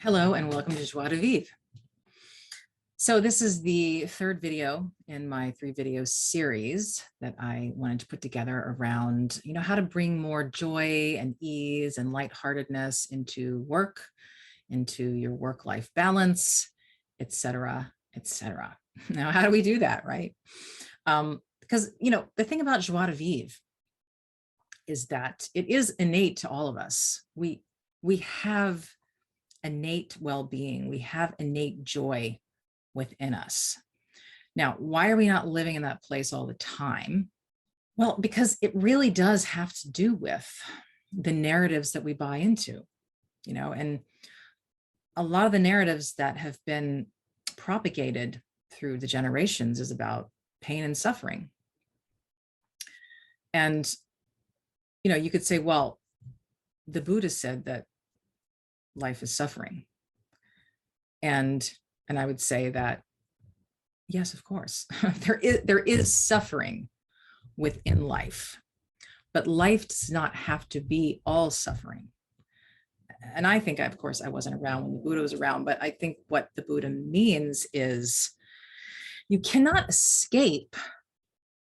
Hello and welcome to Joie de Vivre. So this is the third video in my 3-video series that I wanted to put together around, how to bring more joy and ease and lightheartedness into work, into your work-life balance, etc., etc. Now, how do we do that, right? Because, the thing about Joie de Vivre is that it is innate to all of us. We have innate well-being. We have innate joy within us. Now, why are we not living in that place all the time? Well, because it really does have to do with the narratives that we buy into, and a lot of the narratives that have been propagated through the generations is about pain and suffering. And, you could say, well, the Buddha said that life is suffering. And I would say that, yes, of course, there is suffering within life, but life does not have to be all suffering. And I think, of course, I wasn't around when the Buddha was around, but I think what the Buddha means is you cannot escape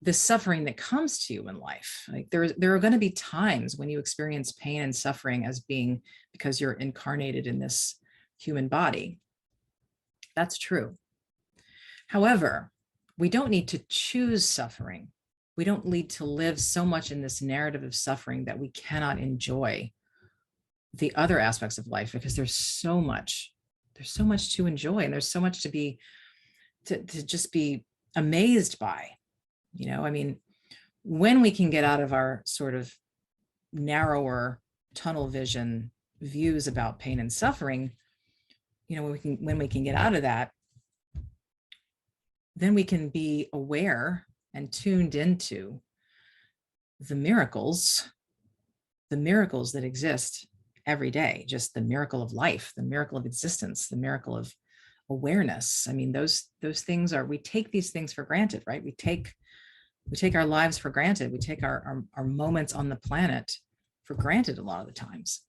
the suffering that comes to you in life. Like there are going to be times when you experience pain and suffering as being because you're incarnated in this human body. That's true. However, we don't need to choose suffering. We don't need to live so much in this narrative of suffering that we cannot enjoy the other aspects of life, because there's so much to enjoy, and there's so much to just be amazed by. When we can get out of our sort of narrower tunnel vision views about pain and suffering, when we can get out of that, then we can be aware and tuned into the miracles that exist every day, just the miracle of life, the miracle of existence, the miracle of awareness. Those things we take these things for granted, right? We take our lives for granted. We take our moments on the planet for granted a lot of the times.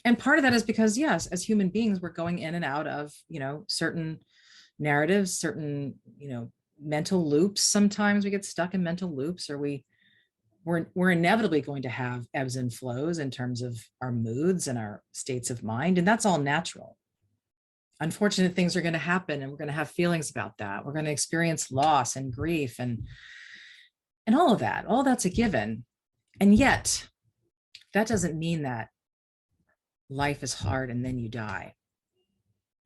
And part of that is because, yes, as human beings, we're going in and out of, certain narratives, certain, mental loops. Sometimes we get stuck in mental loops, or we're inevitably going to have ebbs and flows in terms of our moods and our states of mind. And that's all natural. Unfortunate things are going to happen, and we're going to have feelings about that. We're going to experience loss and grief and all of that. All that's a given. And yet that doesn't mean that life is hard and then you die,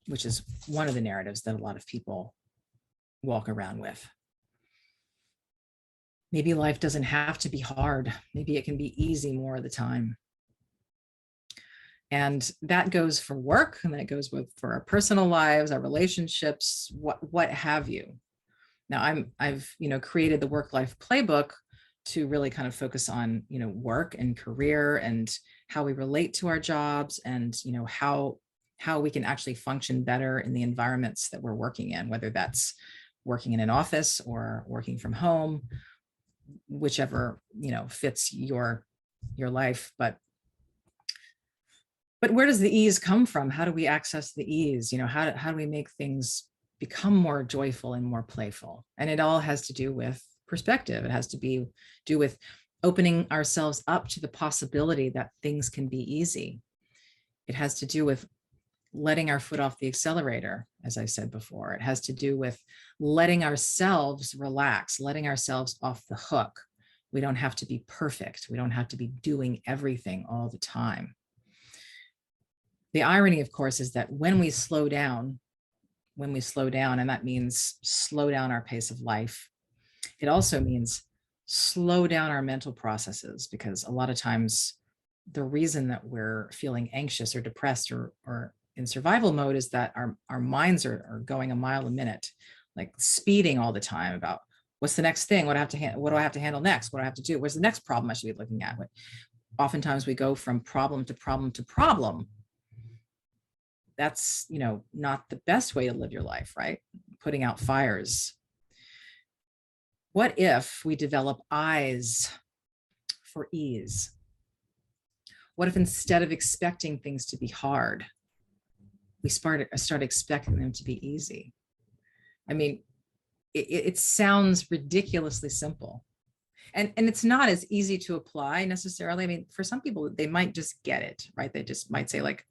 which is one of the narratives that a lot of people walk around with. Maybe life doesn't have to be hard. Maybe it can be easy more of the time. And that goes for work, and that goes for our personal lives, our relationships, what have you. Now I've created the work-life playbook to really kind of focus on, work and career and how we relate to our jobs, and, how we can actually function better in the environments that we're working in, whether that's working in an office or working from home, whichever, fits your life. But where does the ease come from? How do we access the ease? How do we make things become more joyful and more playful? And it all has to do with perspective. It has to do with opening ourselves up to the possibility that things can be easy. It has to do with letting our foot off the accelerator, as I said before. It has to do with letting ourselves relax, letting ourselves off the hook. We don't have to be perfect. We don't have to be doing everything all the time. The irony, of course, is that when we slow down, and that means slow down our pace of life, it also means slow down our mental processes, because a lot of times the reason that we're feeling anxious or depressed or in survival mode is that our minds are going a mile a minute, like speeding all the time about what's the next thing, what do I have to handle next, what do I have to do, what's the next problem I should be looking at. Oftentimes we go from problem to problem to problem. That's, not the best way to live your life, right? Putting out fires. What if we develop eyes for ease? What if instead of expecting things to be hard, we start expecting them to be easy. I mean, it sounds ridiculously simple. And it's not as easy to apply necessarily. I mean, for some people, they might just get it, right? They just might say like,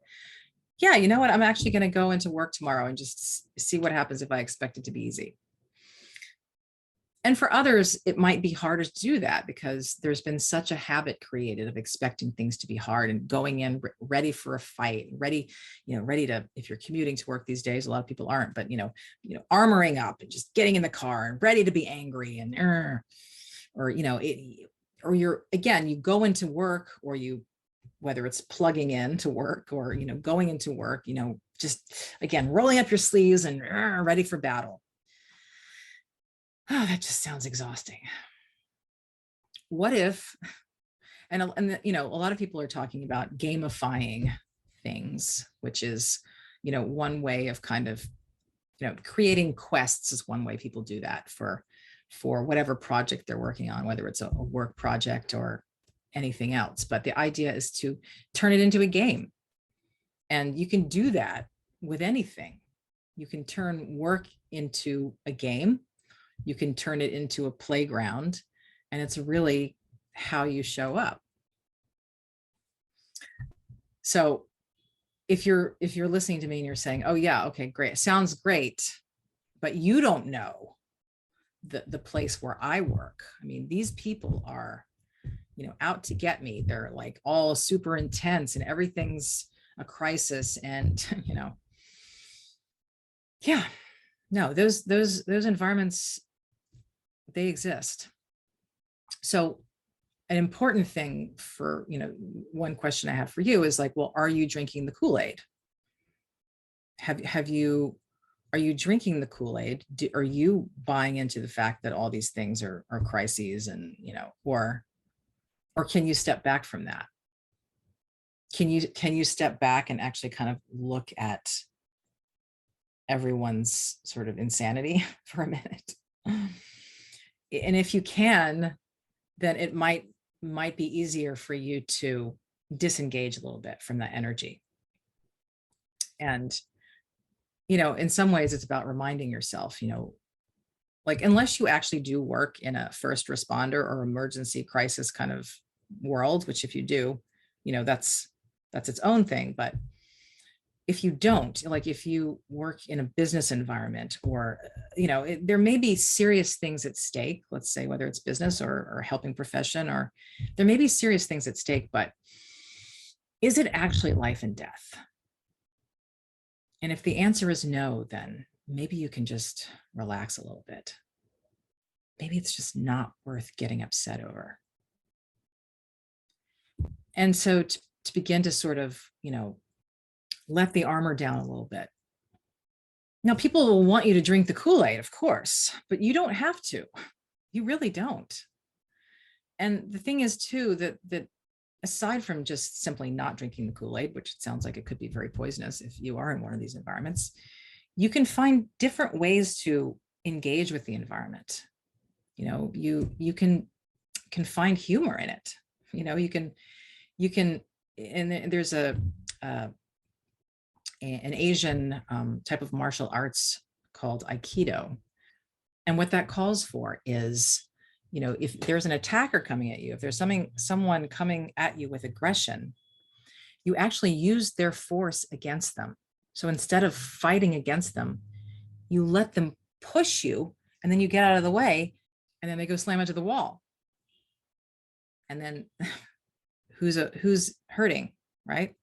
yeah, you know what? I'm actually going to go into work tomorrow and just see what happens if I expect it to be easy. And for others, it might be harder to do that because there's been such a habit created of expecting things to be hard and going in ready for a fight, ready to, if you're commuting to work these days, a lot of people aren't, but, armoring up and just getting in the car and ready to be angry and, or, you go into work, or whether it's plugging in to work or, going into work, just again, rolling up your sleeves and ready for battle. Oh, that just sounds exhausting. What if, and a lot of people are talking about gamifying things, which is, one way of kind of, creating quests is one way people do that for whatever project they're working on, whether it's a work project or anything else. But the idea is to turn it into a game. And you can do that with anything. You can turn work into a game. You can turn it into a playground, and it's really how you show up. So if you're listening to me and you're saying, oh yeah, okay, great, sounds great, but you don't know the place where I work. I mean, these people are, out to get me. They're like all super intense and everything's a crisis. And, yeah, no, those environments, they exist. So an important thing for, one question I have for you is like, well, are you drinking the Kool-Aid? Are you drinking the Kool-Aid? Are you buying into the fact that all these things are crises and, or can you step back from that? Can you step back and actually kind of look at everyone's sort of insanity for a minute? And if you can, then it might be easier for you to disengage a little bit from that energy. And, in some ways it's about reminding yourself, like, unless you actually do work in a first responder or emergency crisis kind of world, which if you do, that's its own thing. But if you don't, like if you work in a business environment or, there may be serious things at stake, let's say, whether it's business or helping profession, or there may be serious things at stake, but is it actually life and death? And if the answer is no, then maybe you can just relax a little bit. Maybe it's just not worth getting upset over. And so to begin to sort of, let the armor down a little bit. Now, people will want you to drink the Kool-Aid, of course, but you don't have to. You really don't. And the thing is, too, that aside from just simply not drinking the Kool-Aid, which it sounds like it could be very poisonous if you are in one of these environments, you can find different ways to engage with the environment. You can find humor in it. You can, and there's an Asian type of martial arts called Aikido. And what that calls for is, if there's an attacker coming at you, if there's someone coming at you with aggression, you actually use their force against them. So instead of fighting against them, you let them push you, and then you get out of the way, and then they go slam into the wall. And then who's hurting, right?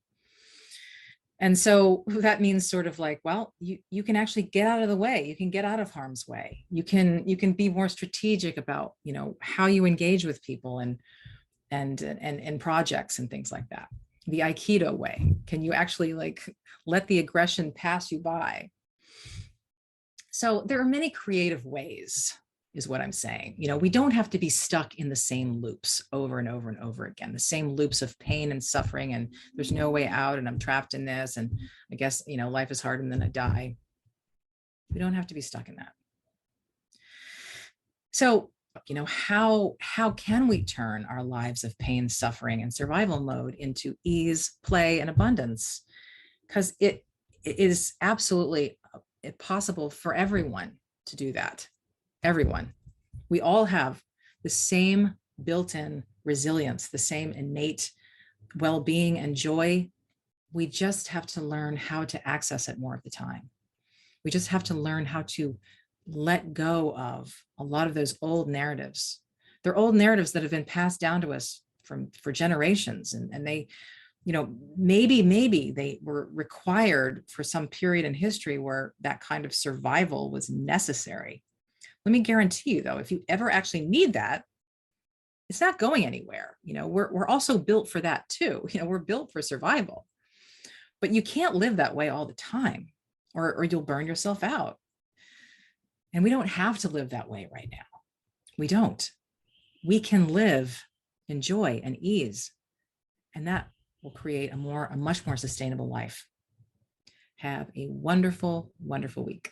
And so that means sort of like, well, you can actually get out of the way. You can get out of harm's way. You can be more strategic about, how you engage with people and projects and things like that. The Aikido way. Can you actually like let the aggression pass you by? So there are many creative ways, is what I'm saying. We don't have to be stuck in the same loops over and over and over again, the same loops of pain and suffering, and there's no way out, and I'm trapped in this, and I guess, life is hard and then I die. We don't have to be stuck in that. So, how can we turn our lives of pain, suffering, and survival mode into ease, play, and abundance? Because it is absolutely possible for everyone to do that. Everyone. We all have the same built-in resilience, the same innate well-being and joy. We just have to learn how to access it more of the time. We just have to learn how to let go of a lot of those old narratives. They're old narratives that have been passed down to us for generations, and they, maybe they were required for some period in history where that kind of survival was necessary. Let me guarantee you, though, if you ever actually need that, it's not going anywhere. We're also built for that too. We're built for survival, but you can't live that way all the time, or you'll burn yourself out. And we don't have to live that way right now. We don't. We can live in joy and ease, and that will create a much more sustainable life. Have a wonderful, wonderful week.